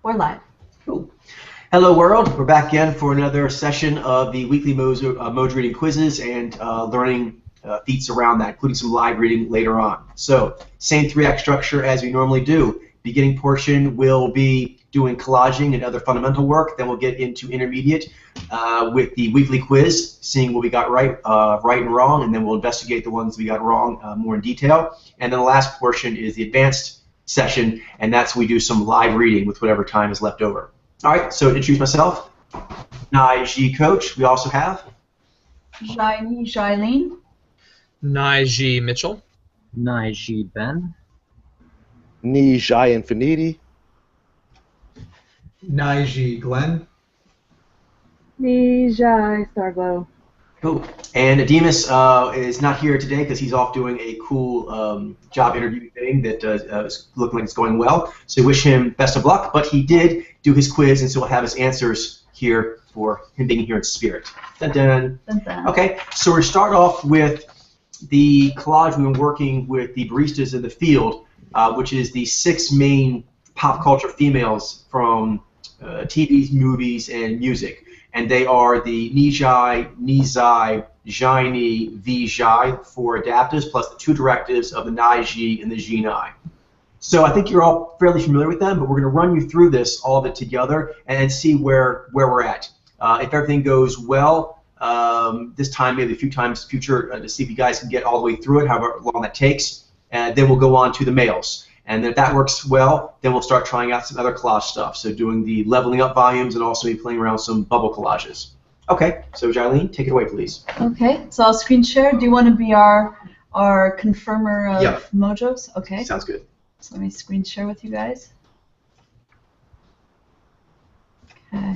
We're live. Cool. Hello, world. We're back again for another session of the weekly Mojo reading quizzes and learning feats around that, including some live reading later on. So, same 3-act structure as we normally do. Beginning portion will be doing collaging and other fundamental work. Then we'll get into intermediate with the weekly quiz, seeing what we got right and wrong, and then we'll investigate the ones we got wrong more in detail. And then the last portion is the advanced session, and that's we do some live reading with whatever time is left over. All right, so to introduce myself, Nai Coach. We also have Jailene. Nai Mitchell. Nai Ben. Nijai Infinity. Nai Glenn. Nijai Starglow. Cool. And Demas is not here today because he's off doing a cool job interview thing that is looking like it's going well. So we wish him best of luck. But he did do his quiz, and so we'll have his answers here for him being here in spirit. Dun dun. Dun dun. Okay, so we'll start off with the collage we've been working with the baristas in the field, which is the 6 main pop culture females from TVs, movies, and music. And they are the Nijai, Nizai, Jaini, Vijai, 4 adaptives, plus the 2 directives of the Naiji and the Jinai. So I think you're all fairly familiar with them, but we're going to run you through this, all of it together, and see where we're at. If everything goes well, this time, maybe a few times future, to see if you guys can get all the way through it, however long that takes, and then we'll go on to the males. And if that works well, then we'll start trying out some other collage stuff. So doing the leveling up volumes and also playing around some bubble collages. Okay, so Jailene, take it away, please. Okay, so I'll screen share. Do you want to be our confirmer of Mojos? Okay. Sounds good. So let me screen share with you guys. Okay.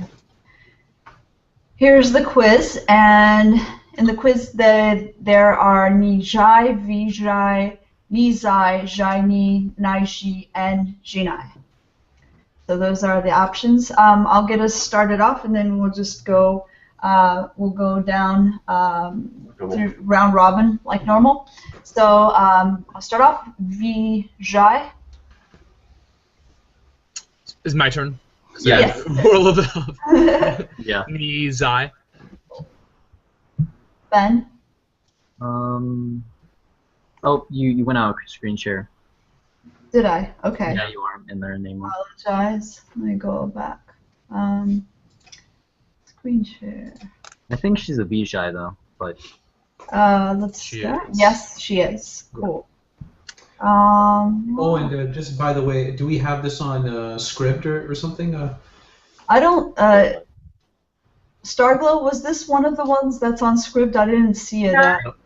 Here's the quiz, and in the quiz there are Nijai, Vijai, Nizai, Jaini, Naiji, and Jinai. So those are the options. I'll get us started off, and then we'll just go. We'll go down through round robin like normal. So I'll start off. Vijai. Is my turn? Yeah. Yes. We're a little bit off. Yeah. Nizai. Ben. Oh, you went out of screen share. Did I? Okay. Yeah, you are in there anymore. Apologize. Let me go back. Screen share. I think she's a Vijay though, but. Let's She start. is. Yes, she is. Cool. Oh, and just by the way, do we have this on script or something? I don't. Starglow, was this one of the ones that's on script? I didn't see it.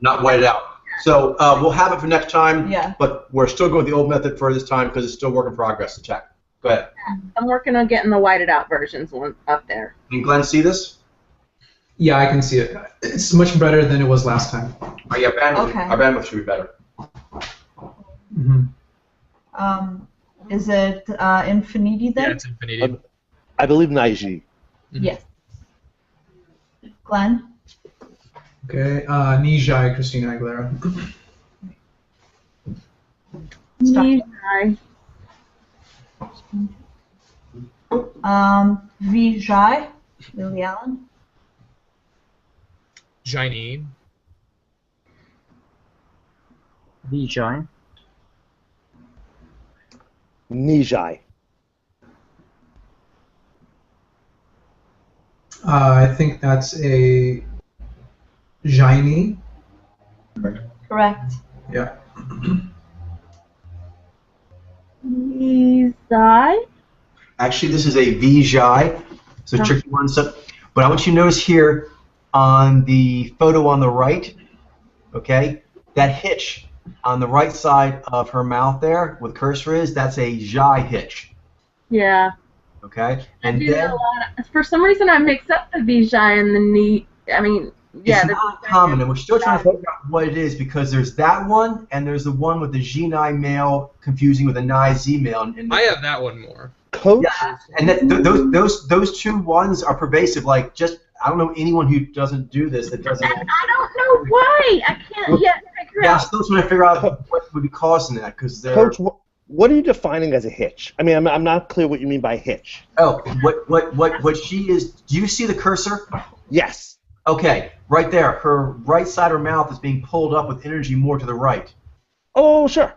Not whited out. So we'll have it for next time, Yeah. but we're still going with the old method for this time because it's still work in progress to check. Go ahead. I'm working on getting the whited out versions up there. Can Glenn see this? Yeah, I can see it. It's much better than it was last time. Oh, yeah, bandwidth, Okay. our bandwidth should be better. Mm-hmm. Is it Infinity then? Yeah, it's Infinity. I believe Naiji. Yes. Glenn. Okay, Nijai, Christina Aguilera. Nijai. Vijay. Lily Allen. Jaini. Vijay. Nijai. I think that's a Jaini. Correct. Yeah. Nizai. Actually, this is a Vijay. It's a tricky one. So, but I want you to notice here on the photo on the right, okay, that hitch on the right side of her mouth there, where the cursor is, that's a Jai hitch. Yeah. Okay, and Do then a lot of, for some reason, I mix up the Vijay and the Ni. I mean, yeah. it's not common, and we're still trying to figure out what it is because there's that one, and there's the one with the Jinai male confusing with a Nai Z male. And I have that one more. Coach? yeah, and those 2 ones are pervasive. Like, just I don't know anyone who doesn't do this that doesn't. I don't know why. I can't yet figure Yeah, I'm out. still trying to figure out what would be causing that because they're. Coach, What are you defining as a hitch? I mean, I'm not clear what you mean by hitch. Oh, what she is? Do you see the cursor? Yes. Okay, right there. Her right side of her mouth is being pulled up with energy more to the right. Oh, sure.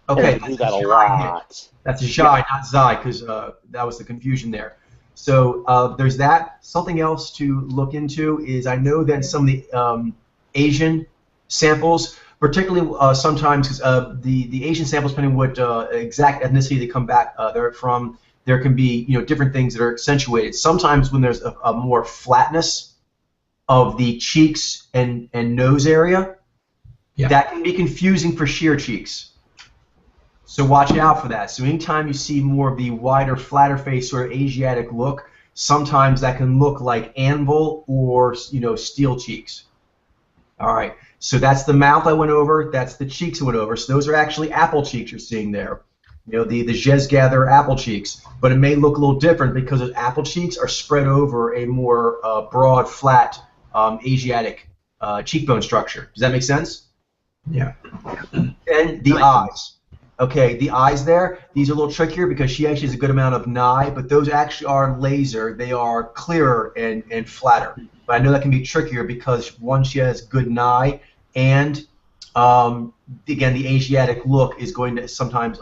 Okay, I do that's that a a lot. That's Jai, not Zai, because that was the confusion there. So there's that. Something else to look into is I know that some of the Asian samples, particularly sometimes because the Asian samples, depending on what exact ethnicity they come back they're from, there can be different things that are accentuated. Sometimes when there's a more flatness of the cheeks and nose area, that can be confusing for sheer cheeks. So watch out for that. So anytime you see more of the wider, flatter face sort of Asiatic look, sometimes that can look like anvil or steel cheeks. All right. So that's the mouth I went over. That's the cheeks I went over. So those are actually apple cheeks you're seeing there. The Jez Gather apple cheeks. But it may look a little different because those apple cheeks are spread over a more broad, flat Asiatic cheekbone structure. Does that make sense? Yeah. And the eyes. Okay, the eyes there, these are a little trickier because she actually has a good amount of Nye, but those actually are laser. They are clearer and flatter. But I know that can be trickier because one, she has good Nye, and again, the Asiatic look is going to sometimes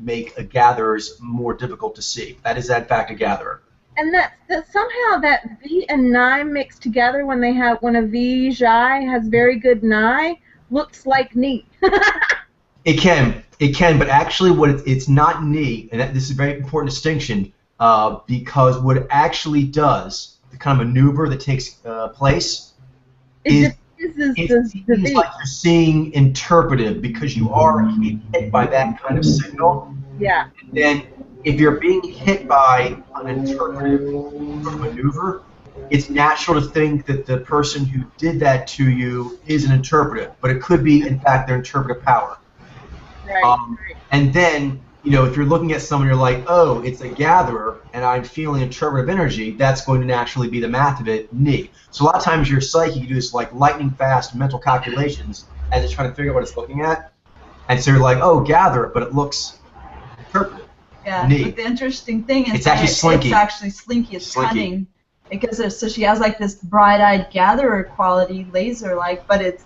make a gatherers more difficult to see. That is, in fact, a gatherer. And that somehow that V and Nye mixed together when they have when a V Jai has very good Nye looks like Ni. It can, but actually, it's not Ni, and this is a very important distinction because what it actually does, the kind of maneuver that takes place, it seems like you're seeing interpretive because you are hit by that kind of signal. Yeah. And then if you're being hit by an interpretive maneuver, it's natural to think that the person who did that to you is an interpretive, but it could be, in fact, their interpretive power. Right. And then, if you're looking at someone, you're like, oh, it's a gatherer, and I'm feeling interpretive energy, that's going to naturally be the math of it, Ni. So a lot of times your psyche, you do this like lightning fast mental calculations as it's trying to figure out what it's looking at. And so you're like, oh, gatherer, but it looks interpretive. Yeah, Ni. but the interesting thing is It's actually slinky. It's actually slinky. It's Slinky. cunning. Because so she has like this bright-eyed gatherer quality, laser-like, but it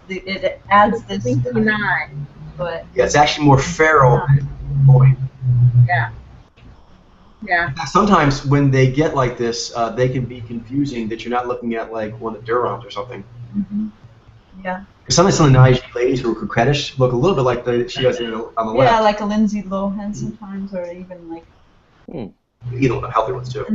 adds this Slinky Nye. But Yeah, it's actually more feral. Boy. Yeah. Yeah. In fact, sometimes when they get like this, they can be confusing that you're not looking at like one of the Durons or something. yeah. Because sometimes some of the Nige ladies who are coquettish look a little bit like she has on the left. Yeah, like a Lindsay Lohan sometimes, or even like. The healthy ones too.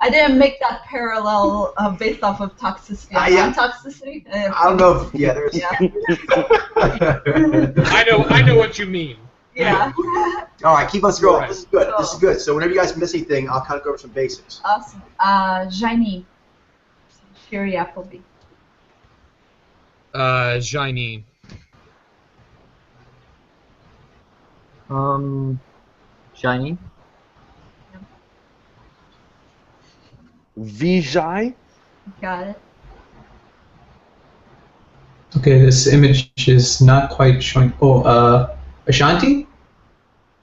I didn't make that parallel based off of toxicity. Toxicity. I don't know if there's. Yeah. I know what you mean. Yeah. All right, keep us going. Right. This is good. This is good. So whenever you guys miss anything, I'll kind of go over some basics. Awesome. Jaini. Sherry Appleby. Shiny. Shiny. Vijay? Got it. Okay, this image is not quite showing. Oh, Ashanti?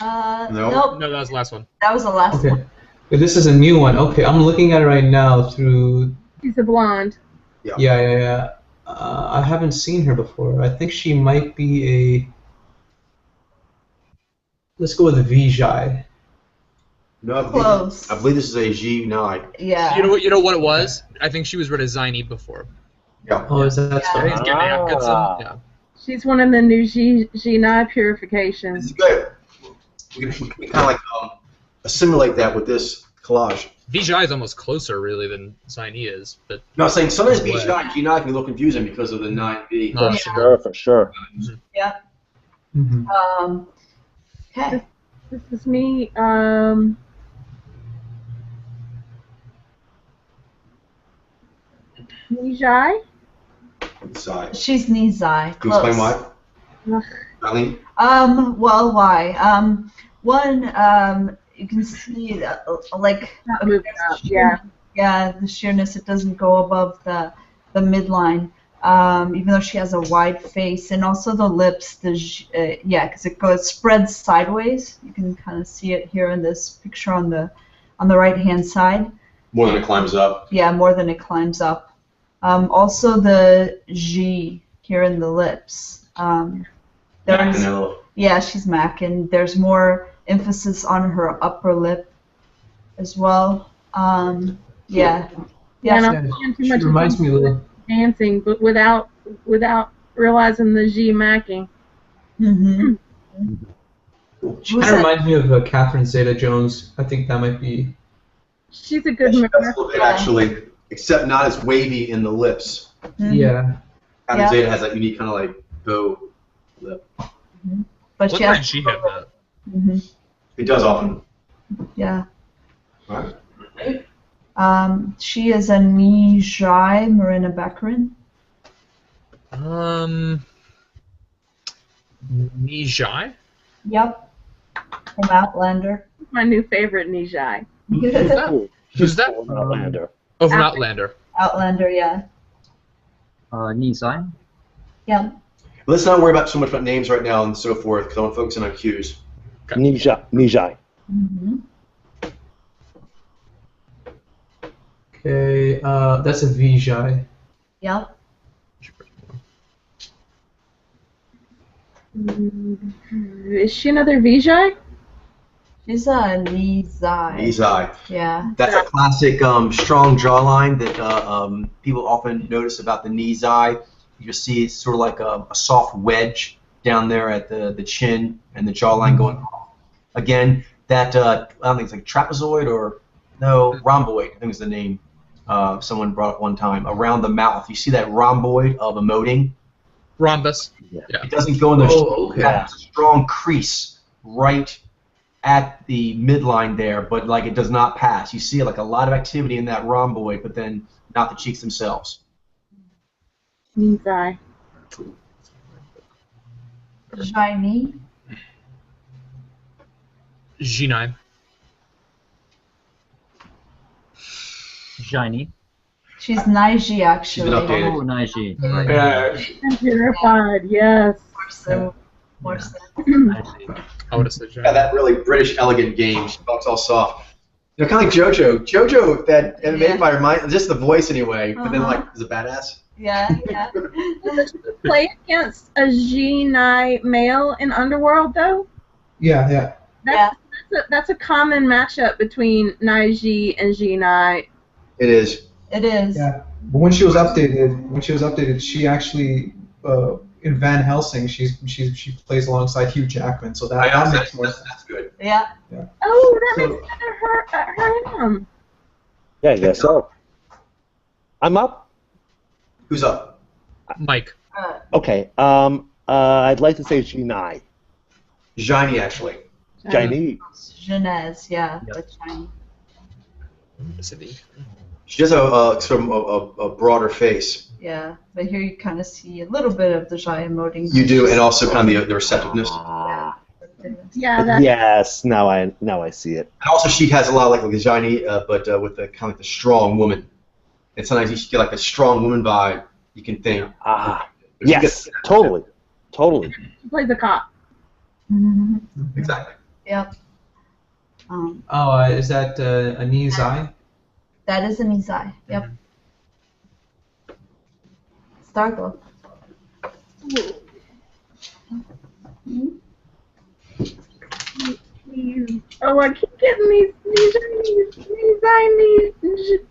No. Nope. No, that was the last one. That was the last Okay. one. This is a new one. Okay, I'm looking at it right now through. She's a blonde. Yeah. I haven't seen her before. I think she might be a. Let's go with Vijay. No, Close. I believe this is a G9. Yeah. You know what it was? I think she was read as Ziny before. Yeah. Oh, is that I think it's Gary Atkinson. Yeah. She's one of the new G9 This purifications. is good. We can kind of like assimilate that with this collage. Vijay is almost closer, really, than Ziny is. But No, I'm saying sometimes Way. B9 G9 can be a little confusing because of the 9B. No. For sure. Yeah. Mm-hmm. Okay. This is me. Nijai? Side. She's Nizai. Can you explain Close. why? Eileen? Well, why? One, you can see like Not moving up. Yeah. yeah, the sheerness. It doesn't go above the midline. even though she has a wide face, and also the lips. Because it spreads sideways. You can kind of see it here in this picture on the right hand side. More than it climbs up. Yeah, more than it climbs up. Also the G here in the lips. Yeah, she's Mac, and there's more emphasis on her upper lip as well. Yeah. And I'm Yeah. seeing too She much reminds me a little. dancing, but without realizing the G macking. Mm-hmm. She kind of reminds me of Catherine Zeta-Jones. I think that might be. She's a good She does a mirror. little bit, actually, except not as wavy in the lips. Mm-hmm. Yeah. Catherine Yeah. Zeta has that unique kind of like bow lip. But What she has. did she have that? Mm-hmm. He does often. Yeah. Right. She is a Nijai Marina Baccarin. Nijai? Yep. From Outlander. My new favorite, Nijai. Who's that? Outlander. Oh, from Outlander. Outlander, yeah. Nizai. Yeah. Let's not worry about so much about names right now and so forth, because I want to focus in on cues. Nijai. Mm-hmm. Okay, that's a Vijay. Yep. Is she another Vijay? She's a Nizai. Izai. Yeah. That's a classic strong jawline that people often notice about the Nizai. You just see it's sort of like a soft wedge down there at the chin and the jawline going off. Again, that I don't think it's like trapezoid or no rhomboid. I think is the name. Someone brought up one time around the mouth. You see that rhomboid of emoting? Rhombus. It doesn't go in the okay. That's a strong crease right at the midline there, but like it does not pass. You see like a lot of activity in that rhomboid, but then not the cheeks themselves. Nizai. Jaini. Jinai. Shiny. She's Naiji, She's been actually. updated. Oh, Naiji. I'm terrified, yes. More so. I would have said Yeah, Jinai. that really British elegant game. She talks all soft. You know, kind of like JoJo. JoJo, that MMA Yeah. fighter, just the voice anyway, but then Uh-huh. like is a badass. Yeah, yeah. Play against a Jinai male in Underworld, though? Yeah. That's a common matchup between Naiji and Jinai. It is. It is. Yeah. But when she was updated, she actually in Van Helsing, she plays alongside Hugh Jackman, so that makes more sense. That's good. Yeah. Oh, that So- makes sense. Her and him. Yeah, I guess so. I'm up. Who's up? Mike. Okay. I'd like to say Jinai. Jaini, actually. Chinese. Jeunesse, yeah. Yep. But shiny. City. She has a sort of a broader face. Yeah. But here you kind of see a little bit of the Jai emoting. You do, and also kind of the receptiveness. Ah. Yeah, that, Yes. Now I see it. And also, she has a lot like the Jaini, but with the kind of like the strong woman. And sometimes you should get like a strong woman vibe. You can think. Ah. But she Yes. gets- Totally. she plays a cop. Mm-hmm. Exactly. Yep. Oh, is that a Nizai? That is an Izai. Yep. Starglow. Oh, I keep getting these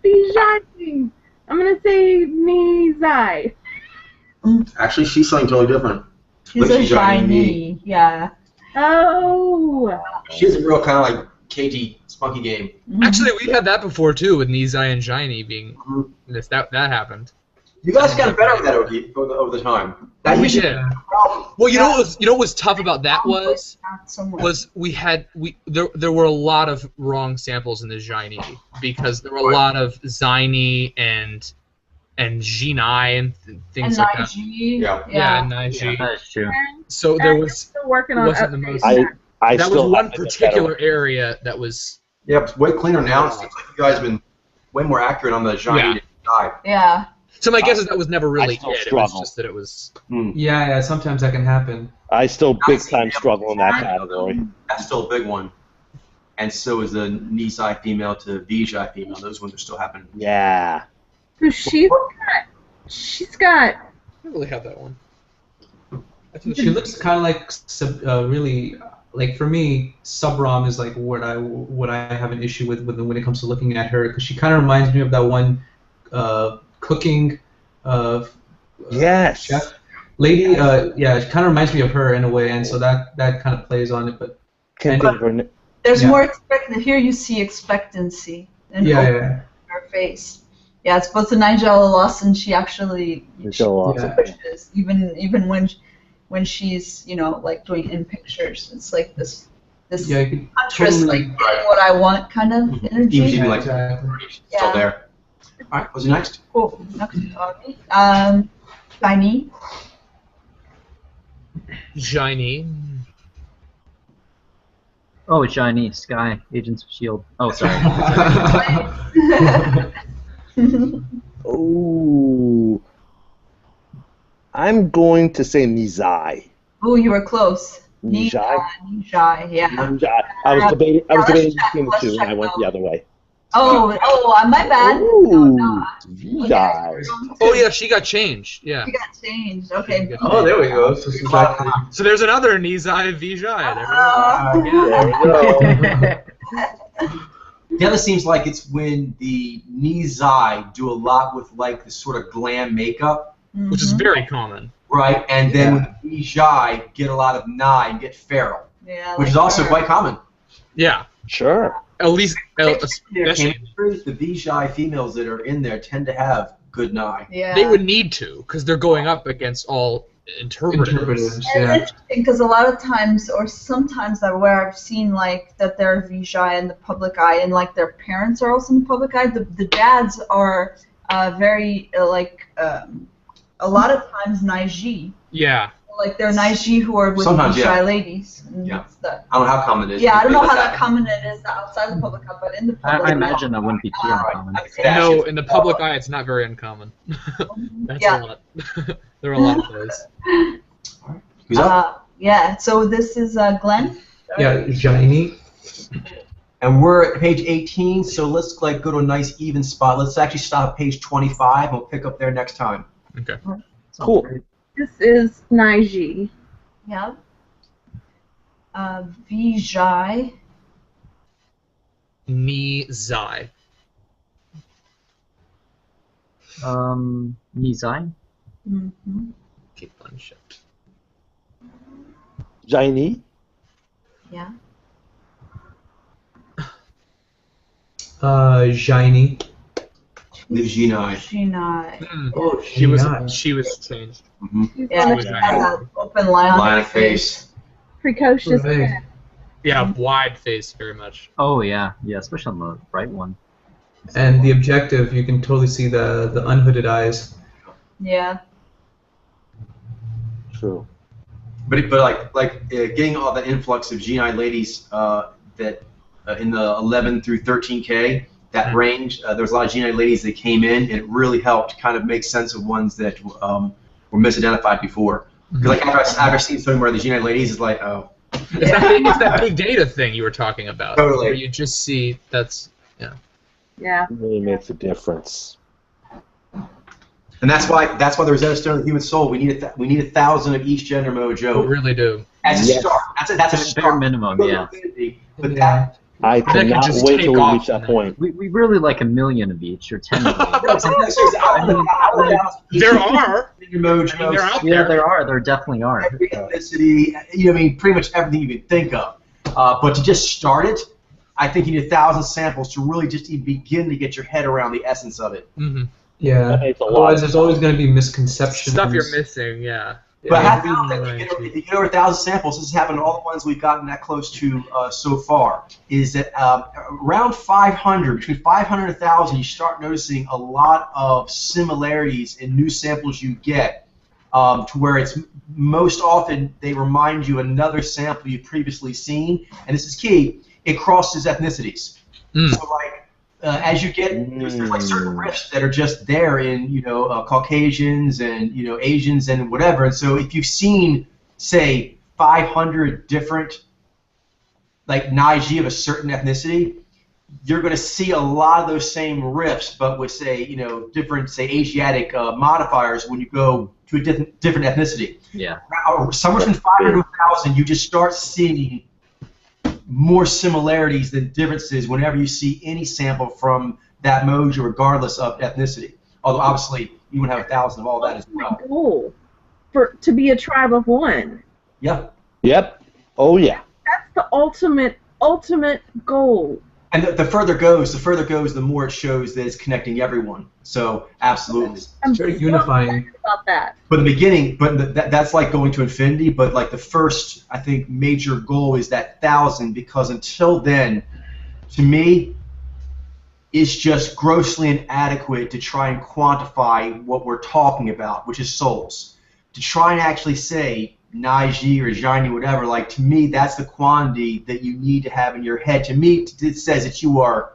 Nizai. I'm gonna say Nizai. Actually, she's something totally different. She's Like a she's Jaini. shiny. Yeah. Oh. She has a real kind of like cagey, spunky game. Actually, we had that before too with Nizai and Shiny being. If that happened. You guys got better at that over the time. That We used to be did. a problem. Well, you know what was tough about that was Somewhere. there were a lot of wrong samples in the Shiny because there were a lot of Ziny and Jinai and things and like that. Naiji. Yeah. Yeah, and Naiji. That's true. So there I'm was still working on wasn't the updating most. that. I that was still one have to get particular better. area that was. Yeah, it's way cleaner now. It seems like you guys have been way more accurate on the Jaini Yeah. side. Yeah. So my guess is that was never really still it. It struggle. was just that it was. Yeah, sometimes that can happen. I still big time struggle in that category. That's still a big one. And so is the Nizai female to Vijay female. Those ones are still happening. Yeah. So she's got. I don't really have that one. She looks kind of like really like for me. Subrom is like what I have an issue with when it comes to looking at her because she kind of reminds me of that one cooking Yes. chef lady. Yeah, it kind of reminds me of her in a way, and so that kind of plays on it. But Can't think of her. There's more here. You see expectancy in her face. Yeah, it's both the Nigella Lawson. She actually pushes even when she's like doing in pictures. It's like this huntress like getting what I want kind of energy. Even like she's still there. All right, what's next? Cool. Next, Shiny. Shiny. Oh, Shiny, Sky, Agents of S.H.I.E.L.D. Oh, sorry. Oh, I'm going to say Nizai. Oh, you were close. Nizai? Nizai, yeah. Nizai. I was debating between the two, and I went the other way. Oh, my bad. Ooh, Nizai. Oh yeah, she got changed. Yeah. She got changed. Okay. Oh, there we go. So there's another Nizai Vijay. There we go. The other seems like it's when the Nizai do a lot with like this sort of glam makeup, which is very common. right? And then with the Vijay get a lot of Nai and get feral, which is also quite common. Yeah. Sure. At least, especially, The Vijay females that are in there tend to have good Nai. Yeah. they would need to because they're going up against all interpreters. And it's interesting because a lot of times, or sometimes where I've seen like that they're Vijay in the public eye, and like their parents are also in the public eye. The dads are very like a lot of times Naiji. Yeah. Like they're Naiji who are with Sometimes, Vijay ladies. And Yeah. stuff. I don't know how common it is. Yeah, I don't know how that common it is outside the public eye, but in the public I imagine that wouldn't be too uncommon. No, in the public eye, it's not very uncommon. That's a lot. There are a lot of those. Who's up? Yeah, so this is Glenn. Yeah, Shiny. And we're at page 18, so let's like go to a nice even spot. Let's actually stop at page 25, and we'll pick up there next time. Okay. Cool. This is Naiji. Yeah. Vijay. Nizai. Nizai. Mm-hmm. Keep on shit. Jaini. Yeah. Shiny. Leave Jinai. Shinai. Oh, She was changed. Yeah, She she was has an open line on Line her of face. Precocious. Right. Yeah, wide face, very much. Oh yeah, especially on the right one. And the objective, you can totally see the unhooded eyes. Yeah. True. But getting all that influx of Jinai ladies that in the 11 through 13K, that range, there was a lot of Jinai ladies that came in, and it really helped kind of make sense of ones that were misidentified before. Because like after I've seen something where the Jinai ladies is like, oh. It's that big data thing you were talking about. Totally. Where you just see Yeah. It really makes a difference. And that's why the Rosetta Stone of the Human Soul, we need 1,000 of each gender mojo. we really do. As a start. That's a Bare start. minimum, yeah. But that I That can cannot just wait take till we off reach that from point. We really like 1 million of each, or 10 million. There are. mojo. They're out Yeah, there. there definitely are. Every ethnicity, pretty much everything you can think of. But to just start it, I think you need 1,000 samples to really just even begin to get your head around the essence of it. Mm-hmm. Yeah. That makes a lot Otherwise, of there's always going to be misconceptions. Stuff you're missing, yeah. But Yeah, if you get over 1,000 samples, this has happened to all the ones we've gotten that close to so far, is that around 500, between 500 and 1,000, you start noticing a lot of similarities in new samples you get, to where it's most often they remind you another sample you've previously seen, and this is key, it crosses ethnicities. Mm. So like as you get, there's like certain rifts that are just there in, Caucasians and, Asians and whatever. And so if you've seen, say, 500 different, like, Naiji of a certain ethnicity, you're going to see a lot of those same rifts, but with, say, different, say, Asiatic modifiers when you go to a different ethnicity. Yeah. Somewhere from 500 to 1,000, you just start seeing more similarities than differences whenever you see any sample from that mojo, regardless of ethnicity. Although obviously you would have 1,000 of all that as well. Goal to be a tribe of one. Yeah. Yep. Oh yeah. That's the ultimate goal. And the further goes, the more it shows that it's connecting everyone. So absolutely. I'm It's very so unifying. excited about that. But the beginning, that's like going to infinity. But like the first, I think, major goal is that 1,000, because until then, to me, it's just grossly inadequate to try and quantify what we're talking about, which is souls. To try and actually say Naiji or Zhani, whatever, like, to me, that's the quantity that you need to have in your head. To me, it says that you are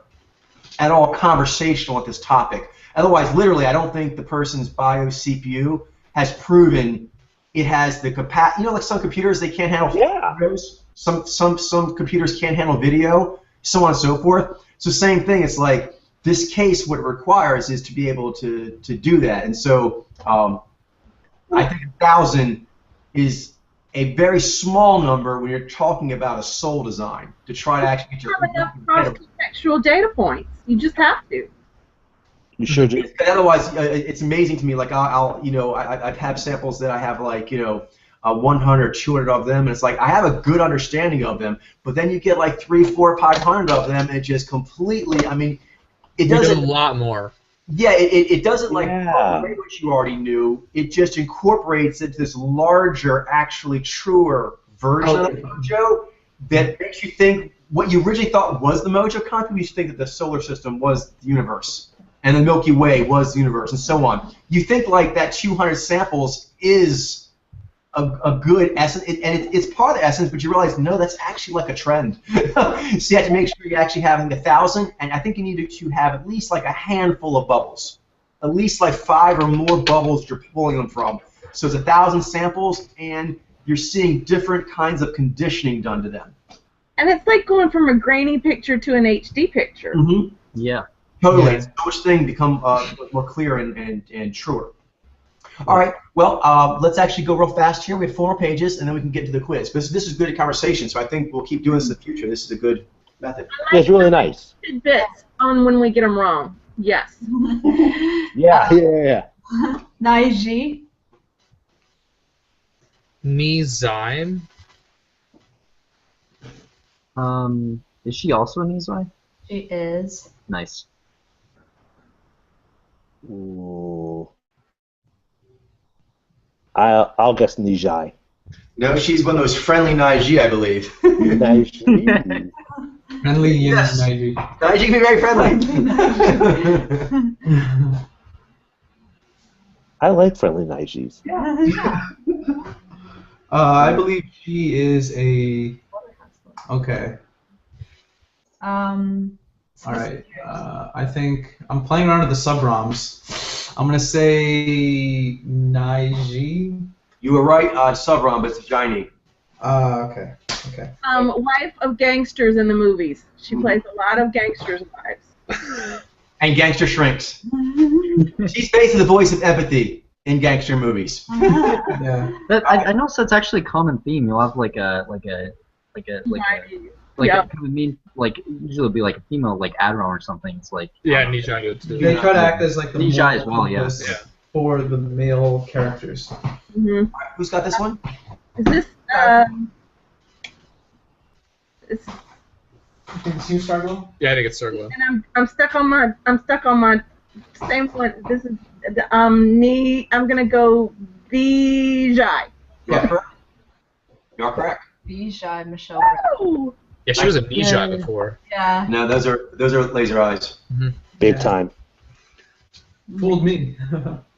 at all conversational at this topic. Otherwise, literally, I don't think the person's bio CPU has proven it has the capacity. Like some computers, they can't handle videos. Some computers can't handle video, so on and so forth. So same thing. It's like this case, what it requires is to be able to do that. And so I think 1,000 is a very small number when you're talking about a soul design to try to actually get your. You have enough cross-contextual data points. You just have to. You sure do. Otherwise, it's amazing to me. Like I've had samples that I have like 100, 200 of them, and it's like I have a good understanding of them. But then you get like 300, 400, 500 of them, and it just completely. I mean, it doesn't. a lot more. Yeah, it doesn't like what you already knew. It just incorporates into this larger, actually truer version of the mojo that makes you think what you originally thought was the mojo concept. You think that the solar system was the universe, and the Milky Way was the universe, and so on. You think like that 200 samples is a good essence, and it's part of the essence, but you realize, no, that's actually like a trend. So you have to make sure you're actually having 1,000, and I think you need to have at least like a handful of bubbles. At least like 5 or more bubbles you're pulling them from. So it's 1,000 samples, and you're seeing different kinds of conditioning done to them. And it's like going from a grainy picture to an HD picture. Mm-hmm. Yeah. Totally. Yeah. So much thing become more clear and truer. All right. Well, let's actually go real fast here. We have 4 more pages, and then we can get to the quiz. But this is good conversation, so I think we'll keep doing this in the future. This is a good method. Yeah, it's really nice. Tidbits on when we get them wrong. Yes. Yeah. Naiji. Nizime. Is she also a Nizai? She is. Nice. Ooh. I'll guess Nijai. No, she's one of those friendly Naiji, I believe. Naiji. Friendly yin Yes. Naiji. Naiji can be very friendly. I like friendly Naijis. I believe she is a. Okay. All right. I think I'm playing around with the sub-ROMs. I'm gonna say Naiji. You were right, Subron, but it's Zhani. Okay. Wife of gangsters in the movies. She plays a lot of gangsters' wives. And Gangster Shrinks. She's basically the voice of empathy in gangster movies. Yeah. I noticed that's actually a common theme. You'll have like a usually it'll be like a female like Admiral or something. It's like Yeah, Nijai would too. They try to act as like the Nijai as moral well, yeah. compass Yeah. for the male characters. Mm-hmm. Who's got this one? Is this? It's, Did you start going? Yeah, I think it's Circle. and I'm stuck on my same one. This is I'm gonna go Vijay. Yeah, correct. You're correct. Vijay Michelle. Woo! Yeah, she was a Nijai Yeah. before. Yeah. No, those are laser eyes. Big Yeah. time. Fooled me.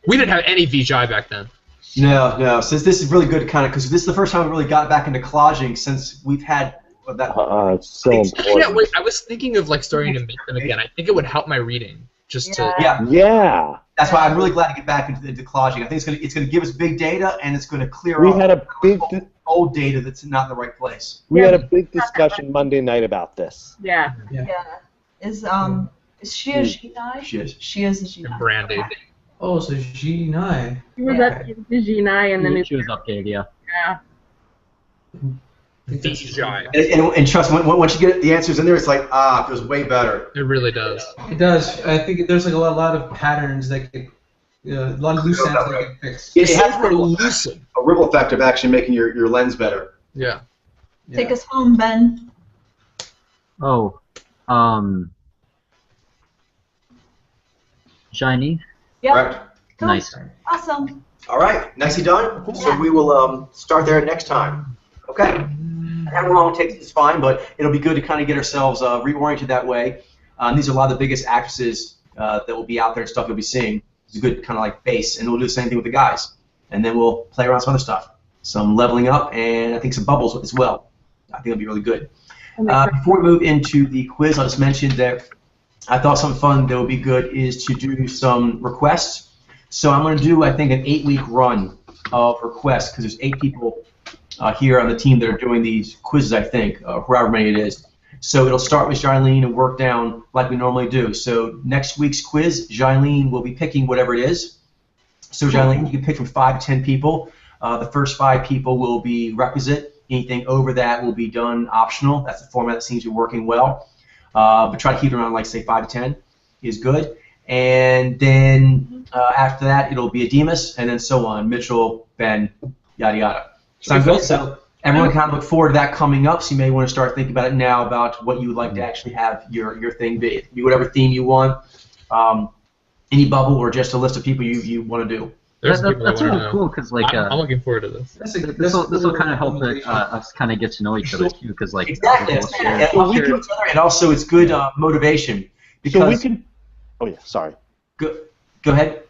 We didn't have any Vijay back then. No. So this is really good, kind of, because this is the first time we really got back into collaging since we've had But that It's so Yeah, important. wait, I was thinking of like starting to make them again. I think it would help my reading just to. Yeah. Yeah. that's why I'm really glad to get back into collaging. I think it's gonna give us big data and it's gonna clear We up had a big old data that's not in the right place. we had a big discussion Monday night about this. Yeah. Yeah. Is she a G9? She is. She is a G9. Brandy. Oh, so G9. He was updated to G9 and the new. She was updated, yeah. Yeah. And trust me, once you get the answers in there, it's like, it feels way better. It really does. It does. I think there's like a lot of patterns that get, a lot of loose ends that get fixed. It has We're loosened. a ripple effect of actually making your lens better. Yeah. Take us home, Ben. Oh, shiny. Yep. Correct. Cool. Nice. Awesome. All right, nicely done. So we will start there next time. Okay. How long it takes is fine, but it'll be good to kind of get ourselves reoriented that way. These are a lot of the biggest actresses that will be out there and stuff you'll be seeing. It's a good kind of like base, and we'll do the same thing with the guys. And then we'll play around some other stuff. Some leveling up, and I think some bubbles as well. I think it'll be really good. Before we move into the quiz, I'll just mention that I thought something fun that would be good is to do some requests. So I'm going to do, I think, an 8-week run of requests because there's 8 people here on the team that are doing these quizzes, I think, however many it is. So it'll start with Jilene and work down like we normally do. So next week's quiz, Jilene will be picking whatever it is. So Jilene, you can pick from 5 to 10 people. The first 5 people will be requisite. Anything over that will be done optional. That's the format that seems to be working well. But try to keep it around, like, say, 5 to 10 is good. And then after that, it'll be a Demas, and then so on. Mitchell, Ben, yada, yada. Sound good? So everyone kind of look forward to that coming up, so you may want to start thinking about it now about what you would like to actually have your thing be. Be whatever theme you want, any bubble, or just a list of people you want to do. There's That's people that wanna really know. cool because like I'm looking forward to this. this will kind of help us kind of get to know each other too because like Exactly. we'll share- And we can- and also it's good motivation because So we can. Oh yeah, sorry. go ahead.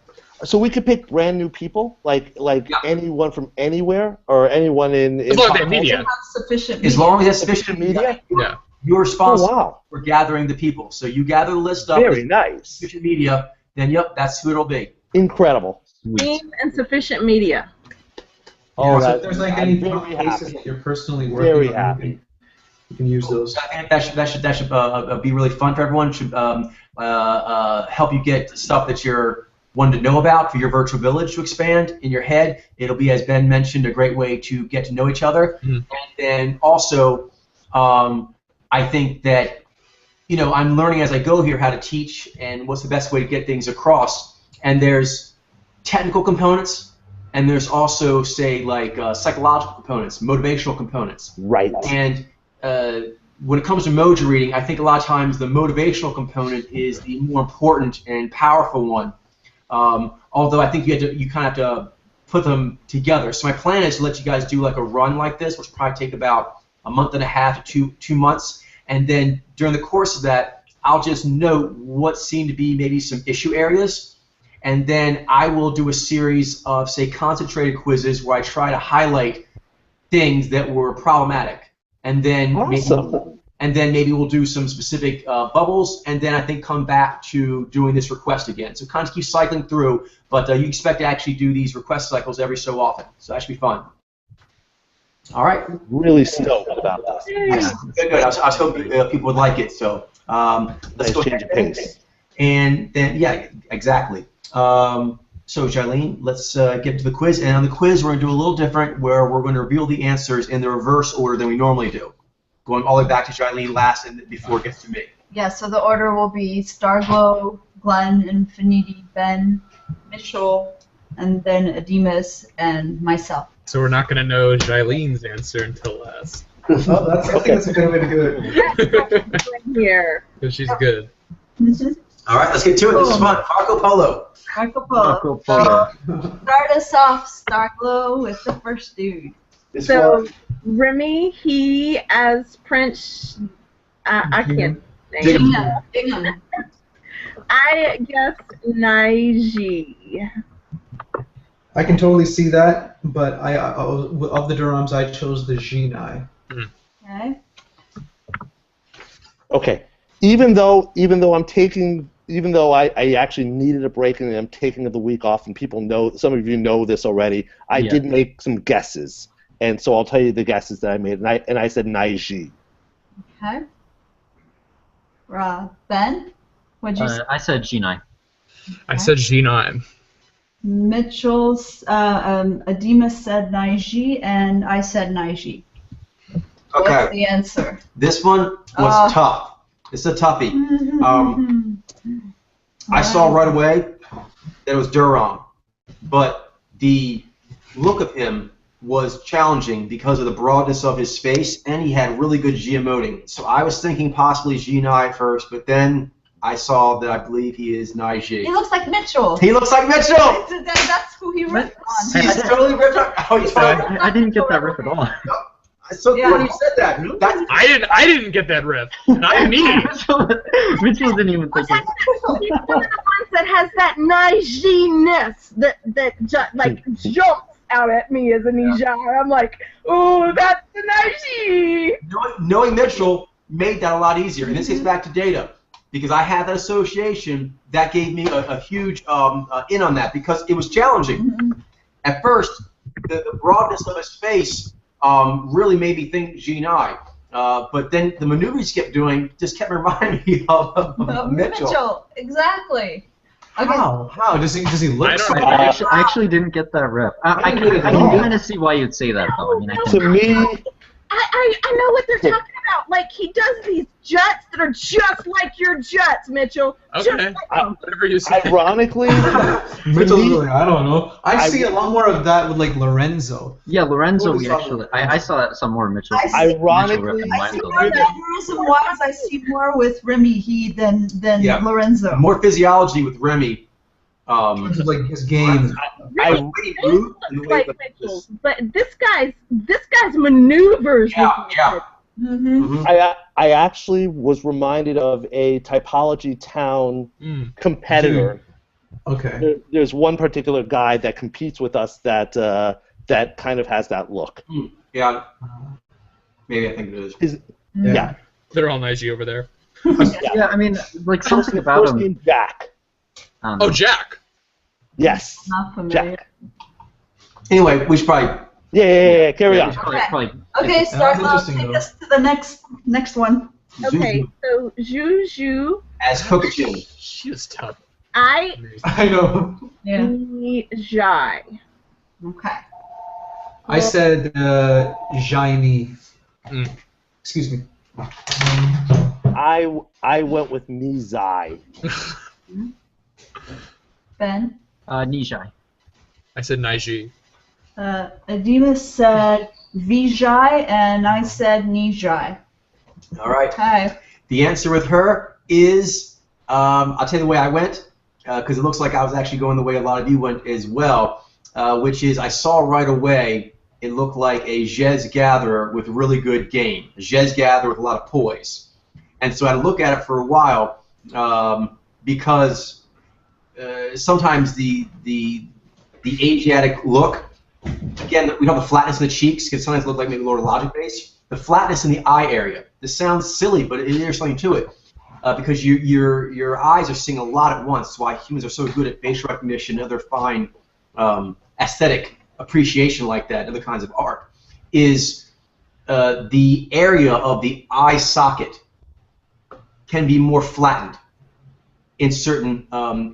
So we could pick brand new people, like Yeah. anyone from anywhere or anyone in. As long as pop they have media. Have sufficient As long as it's sufficient media. Yeah. you're Oh responsible wow! for gathering the people. So you gather the list up. Very nice. Sufficient media. Then yep, that's who it'll be. Incredible. Sweet. Team and sufficient media. Oh, So that, if there's like I'm any very top cases happy. that you're personally working Very on, happy. you can use those. I think that should be really fun for everyone. Should help you get stuff that you're wanting to know about for your virtual village to expand in your head. It'll be, as Ben mentioned, a great way to get to know each other. Mhm. And then also, I think that I'm learning as I go here how to teach and what's the best way to get things across. And there's technical components, and there's also, say, like psychological components, motivational components. Right. And when it comes to emoji reading, I think a lot of times the motivational component is the more important and powerful one. Although I think you kind of have to put them together. So my plan is to let you guys do like a run like this, which will probably take about a month and a half to two months. And then during the course of that, I'll just note what seem to be maybe some issue areas. And then I will do a series of, say, concentrated quizzes where I try to highlight things that were problematic. And then Awesome. maybe we'll do some specific bubbles, and then I think come back to doing this request again. So kind of keep cycling through, but you expect to actually do these request cycles every so often. So that should be fun. All right. Really stoked about this. Good. I was hoping people would like it. So let's Nice go change of pace. And then, yeah, exactly. So, Jilene, let's get to the quiz. And on the quiz, we're going to do a little different, where we're going to reveal the answers in the reverse order than we normally do, going all the way back to Jilene last and before it gets to me. Yeah, so the order will be Starglow, Glenn, Infinity, Ben, Mitchell, and then Ademus and myself. So we're not going to know Jilene's answer until last. I think that's a good way to do it. Here. Because she's good. All right, let's get to it. This is fun. Marco Polo. Marco Polo. Marco Polo. So, start us off, Starglow, with the first dude. This So one. Remy, he as Prince, I can't say. Dignam. Dignam. I guess Naiji. I can totally see that, but of the Durams, I chose the Genai. Okay. Okay. Even though I actually needed a break and I'm taking the week off, and people know, some of you know this already, I did make some guesses, and so I'll tell you the guesses that I made, and I said Naiji. Okay. Ben, what'd you say? I said G9. I said G9. Mitchell's Adema said Naiji, and I said Naiji. Okay. What's the answer? This one was tough. It's a toughie. I saw right away that it was Durong, but the look of him was challenging because of the broadness of his face, and he had really good geomoting. So I was thinking possibly G9 first, but then I saw that I believe he is Naiji. He looks like Mitchell. He looks like Mitchell! That's who he ripped on. He's totally ripped on. Oh, you I didn't get that riff at all. It's so cool you said that. I didn't get that riff. Not me. Mitchell didn't even think it. He's one of the ones that has that Naiji-ness that like jumps out at me as a Nijai. I'm like, ooh, that's the Naiji! Knowing Mitchell made that a lot easier. And this gets back to data, because I had that association that gave me a huge in on that, because it was challenging. At first, the broadness of his face really made me think G9. But then the maneuvers he kept doing just kept reminding me of Mitchell. Exactly. Okay. How? Does he look? I actually didn't get that riff. I can kind of see why you'd say that, though. I mean, To me, I know what they're talking about. Like, he does these juts that are just like your juts, Mitchell. Just Okay. like Whatever you say. ironically, Mitchell's really, I don't know. I see a lot more of that with like Lorenzo. Yeah, Lorenzo, we actually, I saw that some more Mitchell. ironically, I see more mannerism-wise, I see more with Remy He than Lorenzo. More physiology with Remy. It's like his game. Really, looks like Mitchell, but this guy's maneuvers. Yeah. Mm-hmm. I actually was reminded of a Typology Town competitor. Okay. There's one particular guy that competes with us that kind of has that look. Yeah. Maybe I think it is. Yeah. They're all Naiji over there. Yeah, I mean, like something about First him. name Jack. Oh, Jack. Yes. Not familiar. Jack. Anyway, we should probably. Yeah. Carry on. Okay, start. interesting, Take though. us to the next one. Okay, so Juju, As Kokachin. She is tough. I know. Yeah. Nijai. Okay. I said Jaini. Excuse me. I went with Nizai. Ben. Nijai. I said Naiji. Adema said Vijay, and I said Nijai. All right. Okay. The answer with her is, I'll tell you the way I went, because it looks like I was actually going the way a lot of you went as well, which is I saw right away it looked like a Jez Gatherer with really good game, a Jez Gatherer with a lot of poise. And so I had to look at it for a while, because sometimes the Asiatic look, again, we have the flatness in the cheeks, can sometimes look like maybe lower logic base. The flatness in the eye area. This sounds silly, but there's something to it, because your eyes are seeing a lot at once. That's why humans are so good at facial recognition and other fine aesthetic appreciation like that, other kinds of art, is the area of the eye socket can be more flattened in certain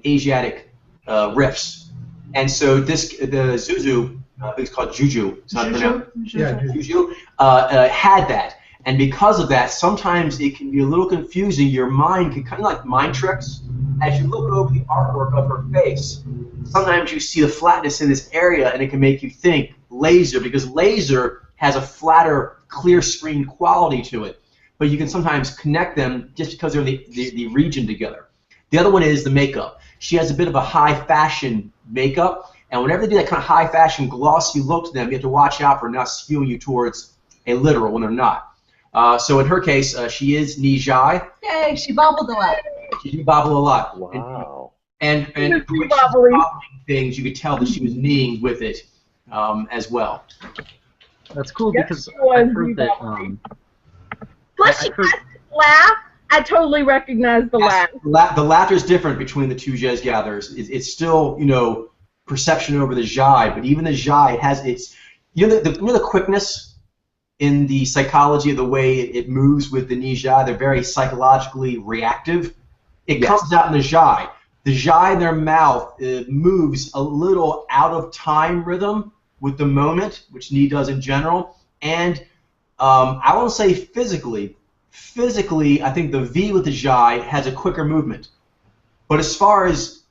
Asiatic riffs. And so the Zuzu, I think it's called Juju. It's not Juju. Had that, and because of that, sometimes it can be a little confusing. Your mind can kind of like mind tricks. As you look over the artwork of her face, sometimes you see the flatness in this area, and it can make you think laser, because laser has a flatter, clear screen quality to it. But you can sometimes connect them just because they're in the region together. The other one is the makeup. She has a bit of a high fashion makeup, and whenever they do that kind of high fashion glossy look to them, you have to watch out for not skewing you towards a literal when they're not. So in her case, she is Nijai. Yay, she bobbled a lot. She did bobble a lot. Wow. And the way she was bobbling things, you could tell that she was kneeing with it as well. That's cool Yes, because she was I've heard that. Plus, she has to laugh I totally recognize the laugh. The laughter is different between the two Jez gatherers. It's still, perception over the Zhai, but even the Zhai has its, the quickness in the psychology of the way it moves with the Nijai. They're very psychologically reactive. It comes out in the Zhai. The Zhai in their mouth moves a little out of time rhythm with the moment, which Ni does in general, and I won't say physically. Physically, I think the V with the Zhai has a quicker movement. But as far as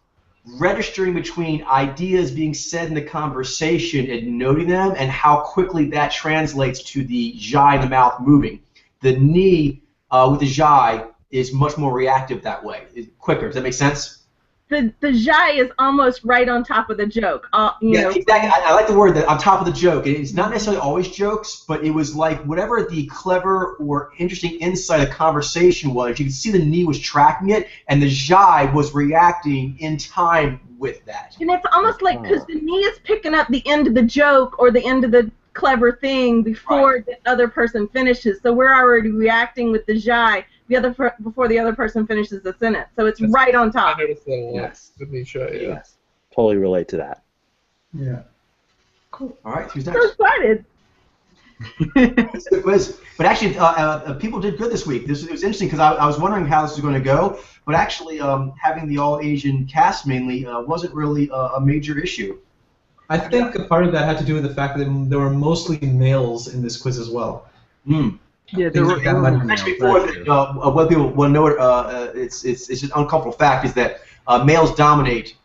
registering between ideas being said in the conversation and noting them and how quickly that translates to the Zhai in the mouth moving, the Ni with the Zhai is much more reactive that way. It's quicker. Does that make sense? The Zhai is almost right on top of the joke. Exactly. I like the word that on top of the joke. It's not necessarily always jokes, but it was like whatever the clever or interesting insight of the conversation was, you could see the Ni was tracking it, and the Zhai was reacting in time with that. And it's almost like because the Ni is picking up the end of the joke or the end of the clever thing before the other person finishes. So we're already reacting with the Zhai before the other person finishes the sentence. So it's right on top. I noticed that a lot. Yes. Totally relate to that. Yeah. Cool. All right, who's So next? excited. It was, but actually, people did good this week. It was interesting because I was wondering how this was going to go, but actually, having the all-Asian cast mainly wasn't really a major issue. I think a part of that had to do with the fact that there were mostly males in this quiz as well. Yeah, there were Actually, before what people want to know, it's an uncomfortable fact is that males dominate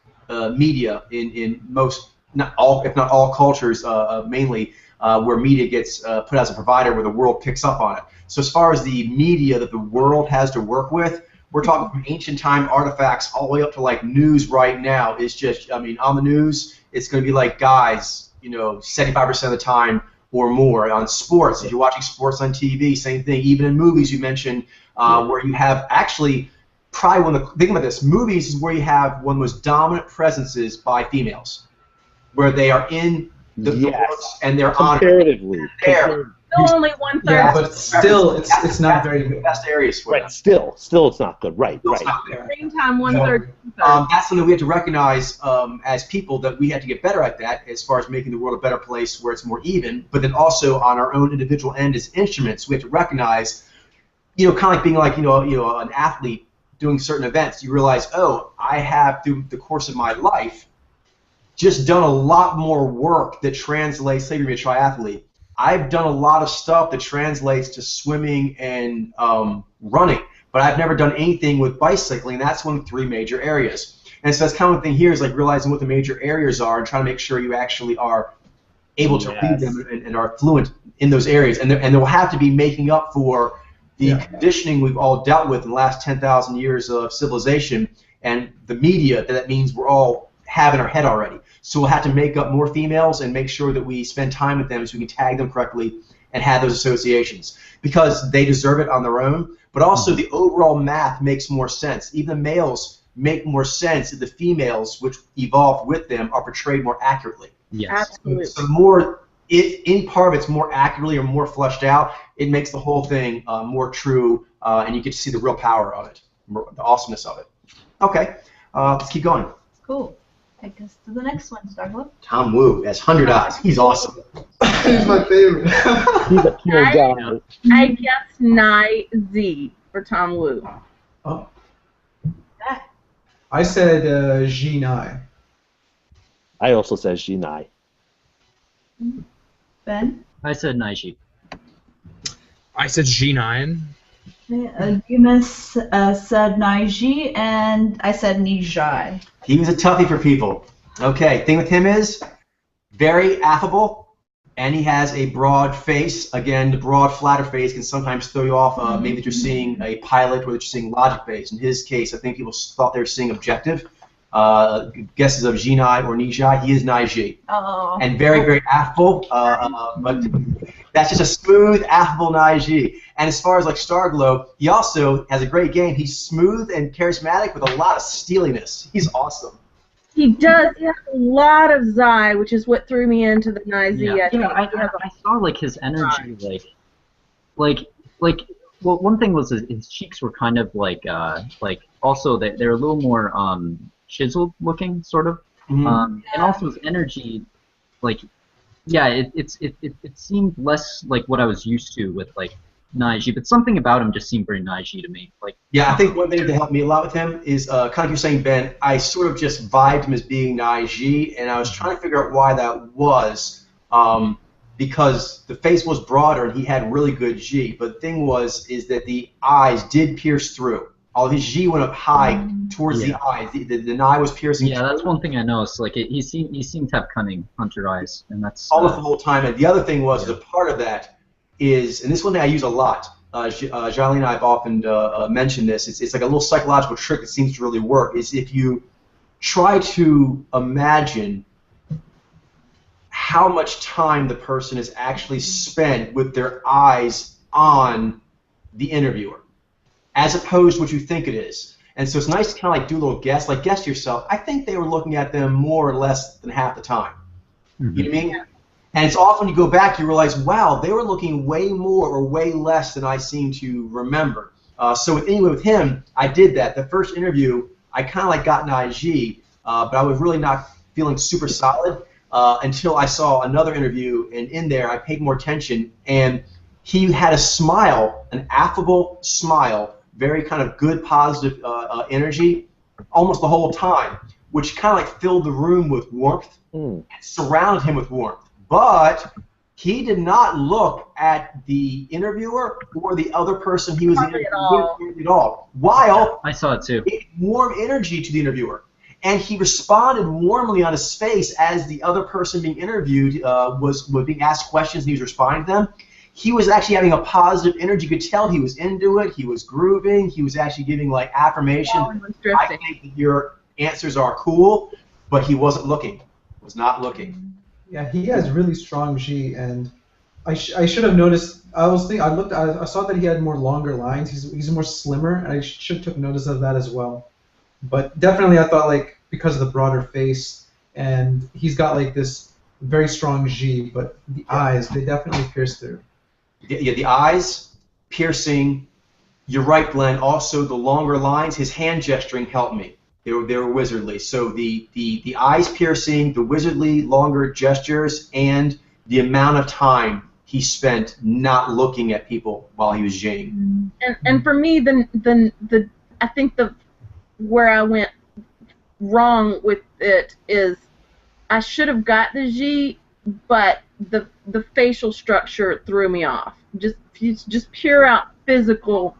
media in most, not all, if not all cultures, mainly where media gets put as a provider, where the world picks up on it. So as far as the media that the world has to work with, we're talking from ancient time artifacts all the way up to like news right now. It's just, I mean, on the news, it's going to be like guys, 75% of the time or more. On sports, if you're watching sports on TV, same thing. Even in movies, you mentioned where you have actually probably think about this. Movies is where you have one of the most dominant presences by females, where they are in the books and they're comparatively. Still only 1/3. Yeah, but still, it's not very good. Best areas for Right. Still, it's not good. Right. It's not there. Screen time 1/3. That's something we have to recognize as people, that we have to get better at that as far as making the world a better place where it's more even, but then also on our own individual end as instruments, we have to recognize, kind of like being like, an athlete doing certain events. You realize, oh, I have through the course of my life just done a lot more work that translates, say you're going to be a triathlete. I've done a lot of stuff that translates to swimming and running, but I've never done anything with bicycling. That's one of the 3 major areas. And so that's kind of the thing here is like realizing what the major areas are and trying to make sure you actually are able to read them and are fluent in those areas. And there will have to be making up for the conditioning we've all dealt with in the last 10,000 years of civilization and the media that means we're all have in our head already. So we'll have to make up more females and make sure that we spend time with them so we can tag them correctly and have those associations because they deserve it on their own, but also the overall math makes more sense. Even the males make more sense if the females, which evolved with them, are portrayed more accurately. Yes. Absolutely. So the more, in part of it's more accurately or more fleshed out, it makes the whole thing more true, and you get to see the real power of it, the awesomeness of it. Okay, let's keep going. Cool. Take us to the next one, Starglow. Tom Wu has 100 eyes. He's awesome. He's my favorite. He's a pure guy. I guess Nai Z for Tom Wu. Oh. I said Jinai. I also said Jinai. Ben? I said Naishi. I said G9. Gumas said Naiji, and I said Nijai. He was a toughie for people. Okay, thing with him is very affable, and he has a broad face. Again, the broad, flatter face can sometimes throw you off. Maybe that you're seeing a pilot or that you're seeing logic-based. In his case, I think people thought they were seeing objective. Guesses of Jinai or Nijai. He is Naiji. Oh. And very, very affable, but that's just a smooth, affable Naiji. And as far as like Starglow, he also has a great game. He's smooth and charismatic with a lot of steeliness. He's awesome. He does. He has a lot of Zai, which is what threw me into the Nai Z. I saw like his energy, like Well, one thing was his cheeks were kind of like also they're a little more chiseled looking, sort of. And also his energy, like, yeah, it seemed less like what I was used to with like Naiji, but something about him just seemed very Naiji to me. Like, yeah, I think one thing that helped me a lot with him is kind of like you're saying, Ben. I sort of just vibed him as being Naiji, and I was trying to figure out why that was. Because the face was broader and he had really good G, but the thing is that the eyes did pierce through. All his G went up high towards the eyes. The eye was piercing. Yeah, that's one thing I noticed. Like he seemed to have cunning hunter eyes, and that's almost the whole time. And the other thing was the part of that is, and this one thing I use a lot. Jarlene and I have often mentioned this. It's like a little psychological trick that seems to really work. Is if you try to imagine how much time the person has actually spent with their eyes on the interviewer, as opposed to what you think it is. And so it's nice to kind of like do a little guess, like guess yourself. I think they were looking at them more or less than half the time. You know what I mean? Yeah. And it's often you go back, you realize, wow, they were looking way more or way less than I seem to remember. So anyway, with him, I did that. The first interview, I kind of like got an IG, but I was really not feeling super solid. Until I saw another interview, and in there I paid more attention, and he had a smile, an affable smile, very kind of good, positive energy, almost the whole time, which kind of like filled the room with warmth, and surrounded him with warmth. But he did not look at the interviewer or the other person he was interviewing at all. While I saw it too. It warm energy to the interviewer. And he responded warmly on his face as the other person being interviewed was being asked questions and he was responding to them. He was actually having a positive energy. You could tell he was into it. He was grooving. He was actually giving like affirmation. I think that your answers are cool, but he wasn't looking. Was not looking. Yeah, he has really strong G, and I should have noticed. I saw that he had more longer lines. He's more slimmer, and I should have took notice of that as well. But definitely I thought, like, because of the broader face, and he's got, like, this very strong G, but the eyes, they definitely pierce through. Yeah, the eyes, piercing, you're right, Glenn, also the longer lines, his hand gesturing helped me. They were wizardly. So the eyes piercing, the wizardly longer gestures, and the amount of time he spent not looking at people while he was Jing. And for me, I think where I went wrong with it is I should have got the G, but the facial structure threw me off. Just pure out physicality.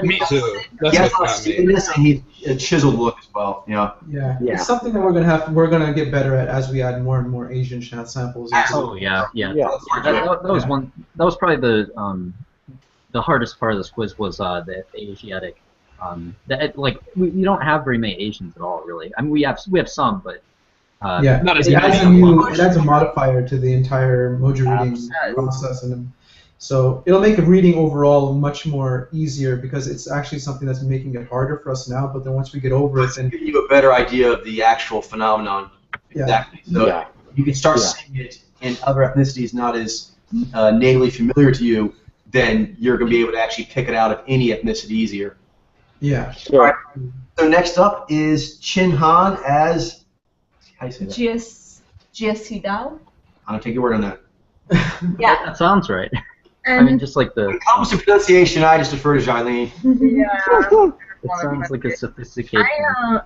Me too. That's and he a chiseled look as well. Yeah. It's something that we're gonna get better at as we add more and more Asian samples. Oh yeah. That was probably the hardest part of this quiz was the Asiatic. We don't have very many Asians at all, really. I mean, we have some, but not as it adds a modifier to the entire Mojo reading process, and so it'll make reading overall much more easier because it's actually something that's making it harder for us now. But then once we get over it, then give you a better idea of the actual phenomenon. Exactly. So you can start seeing it in other ethnicities not as natively familiar to you. Then you're going to be able to actually pick it out of any ethnicity easier. Yeah. Sure. All right. So next up is Chin Han as, how do you say that? Hidao. I'm going to take your word on that. Yeah. That sounds right. I mean, just like when it comes to pronunciation, I just defer to Jarlene. Yeah. It sounds like a sophisticated.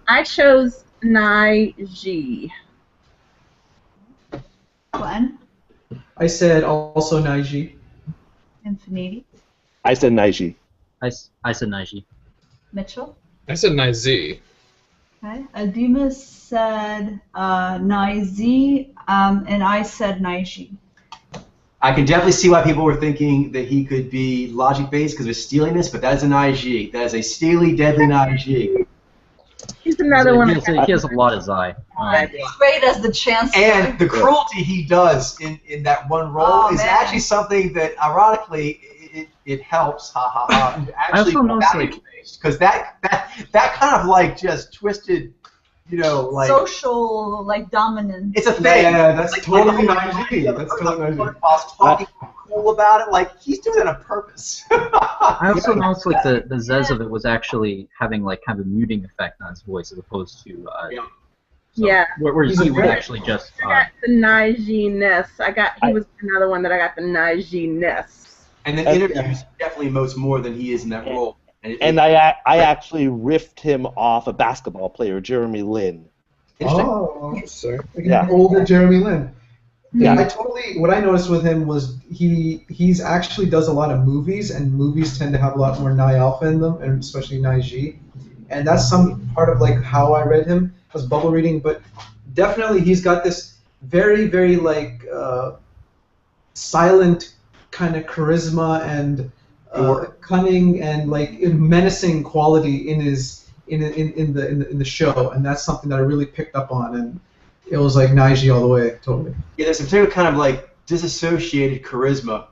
I chose Naiji. Glenn? I said also Naiji. Infinity? I said Naiji. I said Naiji. Mitchell? I said Naizi. Okay. Adima said Naizi, and I said Naiji. I can definitely see why people were thinking that he could be logic-based because of his steeliness, but that is an IG. That is a steely, deadly IG. He's another one. He has a lot of Zai. He's great as the Chancellor. And the cruelty he does in that one role is actually something that, ironically, it helps. Actually, I also noticed, because that kind of like just twisted you know, like social, like dominance. it's a thing. Yeah, that's Like, totally like, Najee. That's totally Najee. Whilst talking cool about it, like he's doing it on purpose. I also noticed like the Zez of it was actually having like kind of a muting effect on his voice as opposed to Yeah. whereas he would actually just I got the Najee-ness. He was another one that I got the Najee-ness. And then interviews definitely emotes more than he is in that role. And I actually riffed him off a basketball player, Jeremy Lin. Oh, sorry. Yeah. Older Jeremy Lin. Yeah. What I noticed with him was he's actually does a lot of movies, and movies tend to have a lot more Nai Alpha in them, and especially Najee. And that's some part of like how I read him. I was bubble reading, but definitely he's got this very, very like silent kind of charisma and cunning and like menacing quality in the show, and that's something that I really picked up on, and it was like Najee all the way, totally. Yeah, there's a particular kind of like disassociated charisma.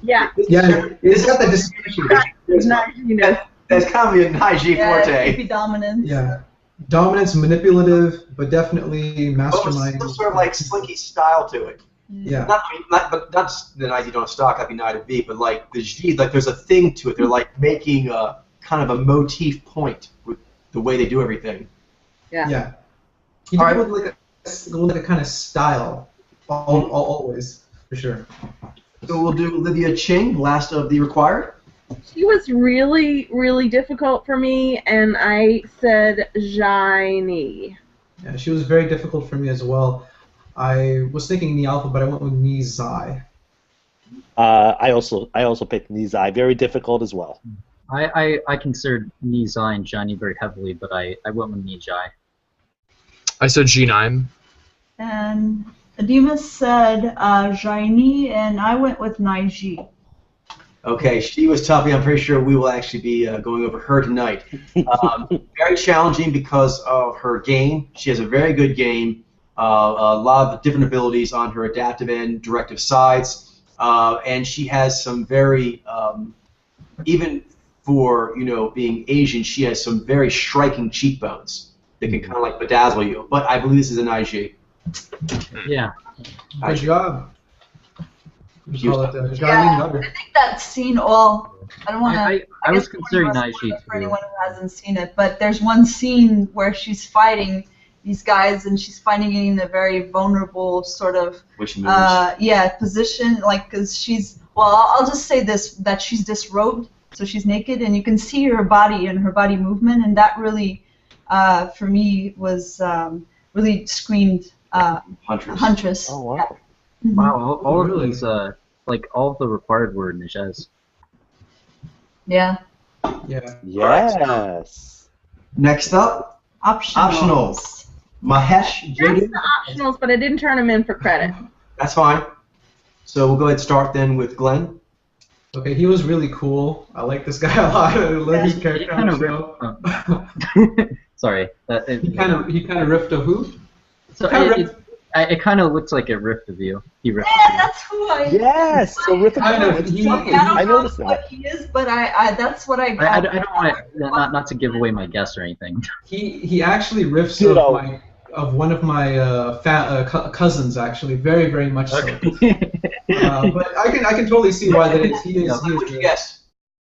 Yeah. Yeah, it's got the disassociated charisma. That's kind of a Najee forte. Creepy dominance. Yeah. Dominance, manipulative, but definitely mastermind. Some sort of like slinky style to it. Yeah. But not just the Najee don't stock, that'd be Nai to V, but like the G, like there's a thing to it. They're like making a kind of a motif point with the way they do everything. Yeah. Yeah. He did it with like a kind of style, always, for sure. So we'll do Olivia Ching, last of the required. She was really, really difficult for me, and I said Zhai. Yeah, she was very difficult for me as well. I was thinking Ni Alpha, but I went with Ni Zai. I also picked Ni Zai. Very difficult as well. I considered Ni Zai and Johnny very heavily, but I went with Ni Zai. I said G9. And Adima said Jaini, and I went with Naiji. Okay, she was tough. I'm pretty sure we will actually be going over her tonight. Very challenging because of her game. She has a very good game, a lot of different abilities on her adaptive and directive sides, and she has some very, even for being Asian, she has some very striking cheekbones that can kind of like bedazzle you. But I believe this is an IG. Yeah. Good job. Yeah, I think that scene all. I don't want to. I was considering Naiji for anyone who hasn't seen it, but there's one scene where she's fighting these guys, and she's fighting in a very vulnerable sort of position, like because she's. Well, I'll just say this: that she's disrobed, so she's naked, and you can see her body and her body movement, and that really, for me, was really screamed Huntress. Oh wow. Yeah. Wow, all of these, like all of the required were Nijaz. Yeah. Yeah. Yes. Next up, optionals. Mahesh That's Jadu. the optionals, but I didn't turn them in for credit. That's fine. So we'll go ahead and start then with Glenn. Okay, he was really cool. I like this guy a lot. I love his character. He kind of ripped. Sorry. He kind of riffed a who? So it kind of looks like a rift of you. He ripped. Yeah, that's who I. Yes. So Riff I know, I don't know noticed what that. he is, but I that's what I got. I don't want not to give away my guess or anything. He actually riffs Ditto. of one of my cousins, actually, very, very much so. Okay. But I can totally see why that is. He is. What'd you guess?